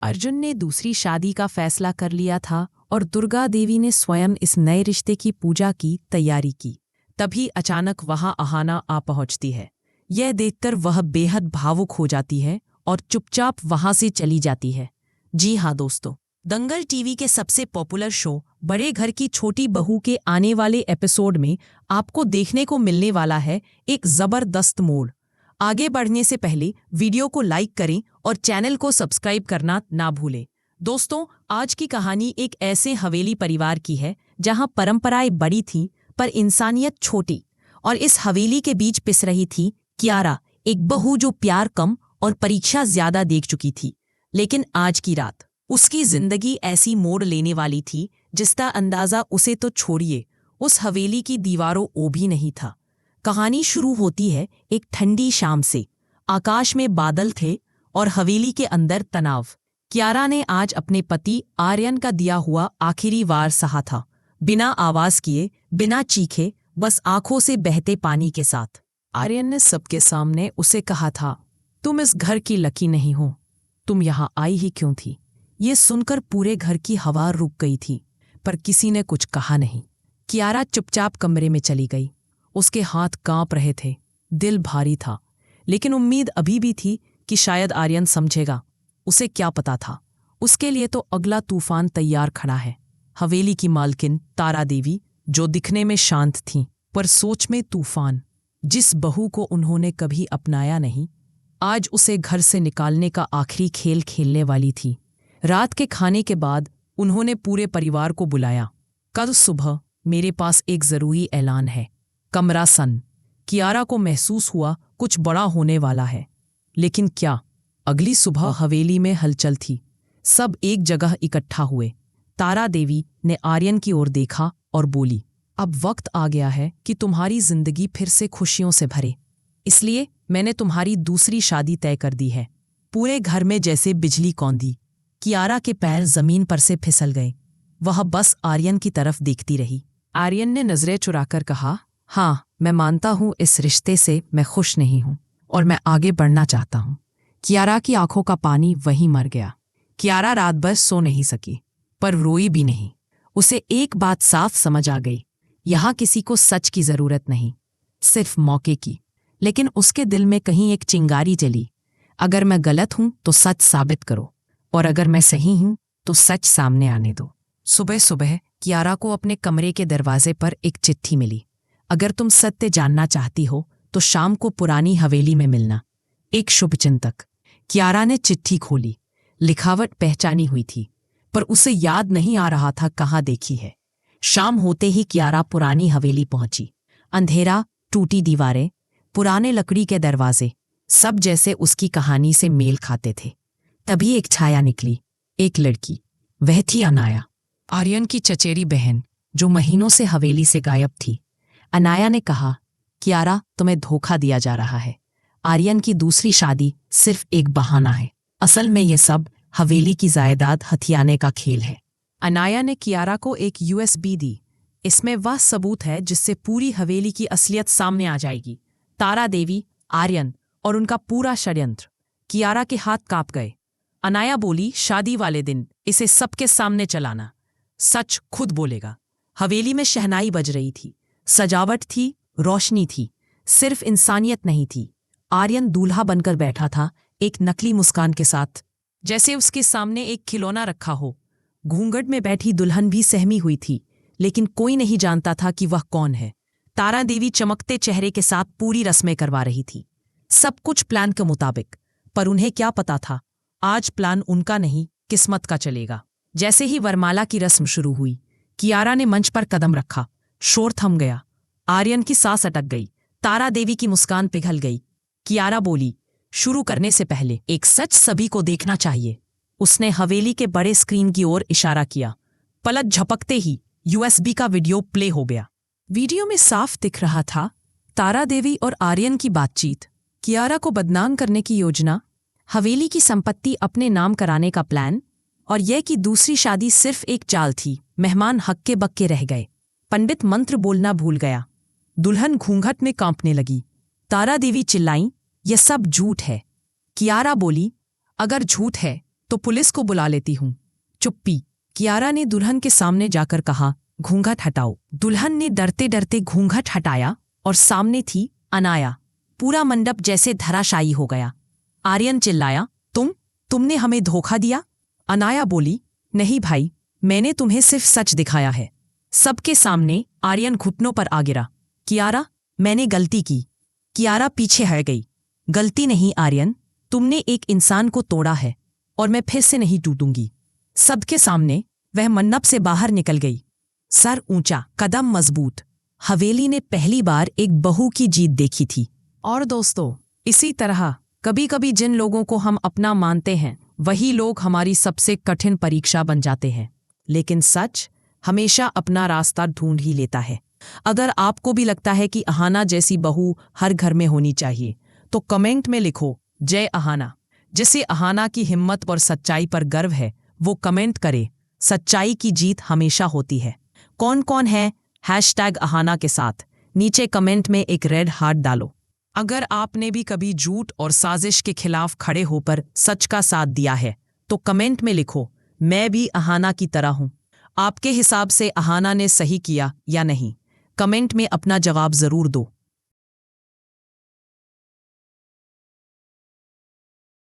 अर्जुन ने दूसरी शादी का फैसला कर लिया था और दुर्गा देवी ने स्वयं इस नए रिश्ते की पूजा की तैयारी की। तभी अचानक वहां अहाना आ पहुंचती है। यह देखकर वह बेहद भावुक हो जाती है और चुपचाप वहां से चली जाती है। जी हाँ दोस्तों, दंगल टीवी के सबसे पॉपुलर शो बड़े घर की छोटी बहू के आने वाले एपिसोड में आपको देखने को मिलने वाला है एक जबरदस्त मोड़। आगे बढ़ने से पहले वीडियो को लाइक करें और चैनल को सब्सक्राइब करना ना भूलें। दोस्तों, आज की कहानी एक ऐसे हवेली परिवार की है जहां परंपराएं बड़ी थीं पर इंसानियत छोटी। और इस हवेली के बीच पिस रही थी कियारा, एक बहू जो प्यार कम और परीक्षा ज्यादा देख चुकी थी। लेकिन आज की रात उसकी जिंदगी ऐसी मोड़ लेने वाली थी जिसका अंदाजा उसे तो छोड़िए, उस हवेली की दीवारों ओ भी नहीं था। कहानी शुरू होती है एक ठंडी शाम से। आकाश में बादल थे और हवेली के अंदर तनाव। कियारा ने आज अपने पति आर्यन का दिया हुआ आखिरी वार सहा था, बिना आवाज किए, बिना चीखे, बस आंखों से बहते पानी के साथ। आर्यन ने सबके सामने उसे कहा था, तुम इस घर की लकी नहीं हो, तुम यहां आई ही क्यों थी? ये सुनकर पूरे घर की हवा रुक गई थी, पर किसी ने कुछ कहा नहीं। कियारा चुपचाप कमरे में चली गई। उसके हाथ कांप रहे थे, दिल भारी था, लेकिन उम्मीद अभी भी थी कि शायद आर्यन समझेगा। उसे क्या पता था, उसके लिए तो अगला तूफान तैयार खड़ा है। हवेली की मालकिन तारा देवी, जो दिखने में शांत थी पर सोच में तूफान, जिस बहू को उन्होंने कभी अपनाया नहीं, आज उसे घर से निकालने का आखिरी खेल खेलने वाली थी। रात के खाने के बाद उन्होंने पूरे परिवार को बुलाया। कल सुबह मेरे पास एक जरूरी ऐलान है। कमरा सन। कियारा को महसूस हुआ कुछ बड़ा होने वाला है। लेकिन क्या? अगली सुबह हवेली में हलचल थी। सब एक जगह इकट्ठा हुए। तारा देवी ने आर्यन की ओर देखा और बोली, अब वक्त आ गया है कि तुम्हारी जिंदगी फिर से खुशियों से भरे। इसलिए मैंने तुम्हारी दूसरी शादी तय कर दी है। पूरे घर में जैसे बिजली कौंधी। कियारा के पैर जमीन पर से फिसल गए। वह बस आर्यन की तरफ देखती रही। आर्यन ने नजरें चुराकर कहा, हाँ, मैं मानता हूं इस रिश्ते से मैं खुश नहीं हूं और मैं आगे बढ़ना चाहता हूं। कियारा की आंखों का पानी वहीं मर गया। कियारा रात भर सो नहीं सकी, पर रोई भी नहीं। उसे एक बात साफ समझ आ गई, यहां किसी को सच की जरूरत नहीं, सिर्फ मौके की। लेकिन उसके दिल में कहीं एक चिंगारी जली, अगर मैं गलत हूं तो सच साबित करो, और अगर मैं सही हूं तो सच सामने आने दो। सुबह सुबह कियारा को अपने कमरे के दरवाजे पर एक चिट्ठी मिली। अगर तुम सत्य जानना चाहती हो तो शाम को पुरानी हवेली में मिलना, एक शुभचिंतक। कियारा ने चिट्ठी खोली। लिखावट पहचानी हुई थी, पर उसे याद नहीं आ रहा था कहाँ देखी है। शाम होते ही कियारा पुरानी हवेली पहुंची। अंधेरा, टूटी दीवारें, पुराने लकड़ी के दरवाजे, सब जैसे उसकी कहानी से मेल खाते थे। तभी एक छाया निकली, एक लड़की। वह थी अनाया, आर्यन की चचेरी बहन, जो महीनों से हवेली से गायब थी। अनाया ने कहा, कियारा, तुम्हें धोखा दिया जा रहा है। आर्यन की दूसरी शादी सिर्फ एक बहाना है। असल में ये सब हवेली की जायदाद हथियाने का खेल है। अनाया ने कियारा को एक USB दी। इसमें वह सबूत है जिससे पूरी हवेली की असलियत सामने आ जाएगी। तारा देवी, आर्यन और उनका पूरा षड्यंत्र। कियारा के हाथ कांप गए। अनाया बोली, शादी वाले दिन इसे सबके सामने चलाना, सच खुद बोलेगा। हवेली में शहनाई बज रही थी, सजावट थी, रोशनी थी, सिर्फ इंसानियत नहीं थी। आर्यन दूल्हा बनकर बैठा था, एक नकली मुस्कान के साथ, जैसे उसके सामने एक खिलौना रखा हो। घूंघट में बैठी दुल्हन भी सहमी हुई थी, लेकिन कोई नहीं जानता था कि वह कौन है। तारा देवी चमकते चेहरे के साथ पूरी रस्में करवा रही थी, सब कुछ प्लान के मुताबिक। पर उन्हें क्या पता था, आज प्लान उनका नहीं, किस्मत का चलेगा। जैसे ही वरमाला की रस्म शुरू हुई, कियारा ने मंच पर कदम रखा। शोर थम गया। आर्यन की सांस अटक गई। तारा देवी की मुस्कान पिघल गई। कियारा बोली, शुरू करने से पहले एक सच सभी को देखना चाहिए। उसने हवेली के बड़े स्क्रीन की ओर इशारा किया। पलक झपकते ही USB का वीडियो प्ले हो गया। वीडियो में साफ दिख रहा था तारा देवी और आर्यन की बातचीत, कियारा को बदनाम करने की योजना, हवेली की संपत्ति अपने नाम कराने का प्लान, और यह कि दूसरी शादी सिर्फ एक चाल थी। मेहमान हक्के बक्के रह गए। पंडित मंत्र बोलना भूल गया। दुल्हन घूंघट में कांपने लगी। तारा देवी चिल्लाई, यह सब झूठ है। कियारा बोली, अगर झूठ है तो पुलिस को बुला लेती हूँ। चुप्पी। कियारा ने दुल्हन के सामने जाकर कहा, घूंघट हटाओ। दुल्हन ने डरते डरते घूंघट हटाया और सामने थी अनाया। पूरा मंडप जैसे धराशायी हो गया। आर्यन चिल्लाया, तुमने हमें धोखा दिया? अनाया बोली, नहीं भाई, मैंने तुम्हें सिर्फ सच दिखाया है। सबके सामने आर्यन घुटनों पर आ गिरा। कियारा, मैंने गलती की। कियारा पीछे हट गई। गलती नहीं आर्यन, तुमने एक इंसान को तोड़ा है और मैं फिर से नहीं टूटूंगी। सबके सामने वह मंडप से बाहर निकल गई। सर ऊंचा, कदम मजबूत। हवेली ने पहली बार एक बहू की जीत देखी थी। और दोस्तों, इसी तरह कभी कभी जिन लोगों को हम अपना मानते हैं वही लोग हमारी सबसे कठिन परीक्षा बन जाते हैं। लेकिन सच हमेशा अपना रास्ता ढूंढ ही लेता है। अगर आपको भी लगता है कि अहाना जैसी बहू हर घर में होनी चाहिए तो कमेंट में लिखो, जय अहाना। जिसे अहाना की हिम्मत और सच्चाई पर गर्व है वो कमेंट करे, सच्चाई की जीत हमेशा होती है। कौन कौन है #अहाना के साथ? नीचे कमेंट में एक रेड हार्ट डालो। अगर आपने भी कभी झूठ और साजिश के खिलाफ खड़े होकर सच का साथ दिया है तो कमेंट में लिखो, मैं भी अहाना की तरह हूं। आपके हिसाब से अहाना ने सही किया या नहीं? कमेंट में अपना जवाब जरूर दो।